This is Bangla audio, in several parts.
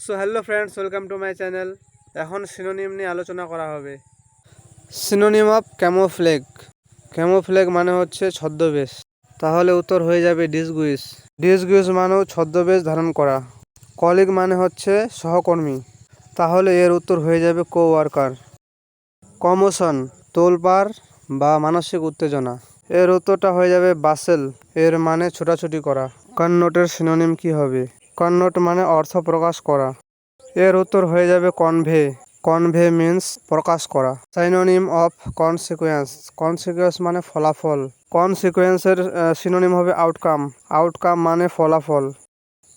So hello friends, welcome to my channel. এখন সিনোনিম নিয়ে আলোচনা করা হবে। Synonym of ক্যামোফ্লেগ। ক্যামোফ্লেগ মানে হচ্ছে ছদ্মবেশ। তাহলে উত্তর হয়ে যাবে ডিসগুইস। ডিসগুইস মানেও ছদ্মবেশ ধারণ করা। কলিগ মানে হচ্ছে সহকর্মী। তাহলে এর উত্তর হয়ে যাবে কোওয়ার্কার। কমোশন তোলপাড় বা মানসিক উত্তেজনা। এর উত্তরটা হয়ে যাবে বাসেল। এর মানে ছোটাছুটি করা। কননোটের সিনোনিম কি হবে? কননোট মানে অর্থ প্রকাশ করা। এর উত্তর হয়ে যাবে কনভে। কনভে মিন্স প্রকাশ করা। সাইনোনিম অফ কনসিকুয়েন্স। কনসিকুয়েন্স মানে ফলাফল। কনসিকুয়েন্সের সিনোনিম হবে আউটকাম। আউটকাম মানে ফলাফল।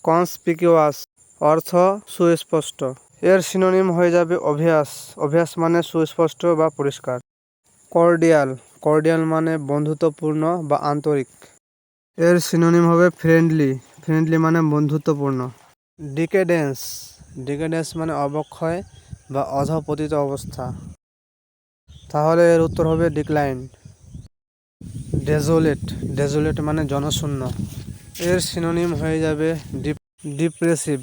কনসপিকিউয়াস অর্থ সুস্পষ্ট। এর সিনোনিম হয়ে যাবে অভ্যাস। অভ্যাস মানে সুস্পষ্ট বা পরিষ্কার। কর্ডিয়াল। কর্ডিয়াল মানে বন্ধুত্বপূর্ণ বা আন্তরিক। এর সিনোনিম হবে ফ্রেন্ডলি। ফ্রেন্ডলি মানে বন্ধুত্বপূর্ণ। ডিকেডেন্স। ডিকেডেন্স মানে অবক্ষয় বা অধঃপতিত অবস্থা। তাহলে এর উত্তর হবে ডিক্লাইন। ডেজোলেট। ডেজোলেট মানে জনশূন্য। এর সিনোনিম হয়ে যাবে ডিপ্রেসিভ।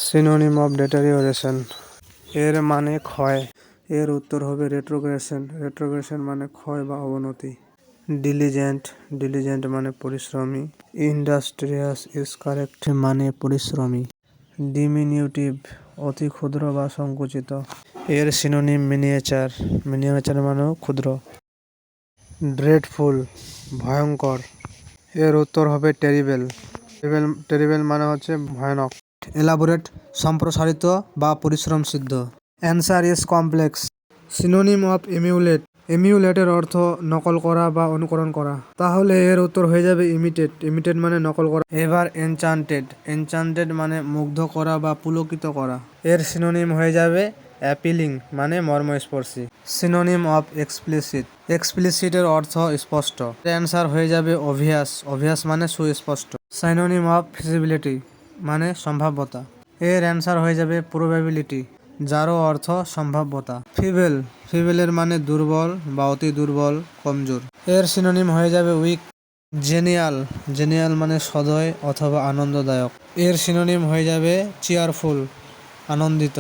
Synonym of ডেটেরিওরেশন। এর মানে ক্ষয়। এর উত্তর হবে রেট্রোগ্রেশন। রেট্রোগ্রেশন মানে ক্ষয় বা অবনতি। ডিলিজেন্ট। ডিলিজেন্ট মানে পরিশ্রমী। ইন্ডাস্ট্রিয়াস ইজ কারেক্ট মানে পরিশ্রমী। ডিমিনিউটিভ অতি ক্ষুদ্র বা সংকুচিত। এর সিনোনিম মিনিয়েচার। মিনিয়েচার মানেও ক্ষুদ্র। ড্রেডফুল ভয়ঙ্কর। এর উত্তর হবে টেরিবেল। টেরিবেল টেরিবেল মানে হচ্ছে ভয়ানক। এলাবোরেট সম্প্রসারিত বা পরিশ্রম সিদ্ধ। Answer is complex. Synonym of emulate. এমিউলেটের অর্থ নকল করা বা অনুকরণ করা। তাহলে এর উত্তর হয়ে যাবে ইমিটেট। ইমিটেট মানে নকল করা। এবার এনচান্টেড। এনচান্টেড মানে মুগ্ধ করা বা পুলকিত করা। এর সিনোনিম হয়ে যাবে অ্যাপিলিং মানে মর্মস্পর্শী। Synonym of explicit. এক্সপ্লিসিটের অর্থ স্পষ্ট। অ্যান্সার হয়ে যাবে অভিয়াস। অভিয়াস মানে সুস্পষ্ট। সিনোনিম অফ ফিজিবিলিটি মানে সম্ভাব্যতা। এর অ্যান্সার হয়ে যাবে প্রবাবিলিটি, যারও অর্থ সম্ভাব্যতা। ফিবেল। ফিবেলের মানে দুর্বল বা অতি দুর্বল, কমজোর। এর সিনোনিম হয়ে যাবে উইক। জেনিয়াল। জেনিয়াল মানে সদয় অথবা আনন্দদায়ক। এর সিনোনিম হয়ে যাবে চিয়ারফুল, আনন্দিত।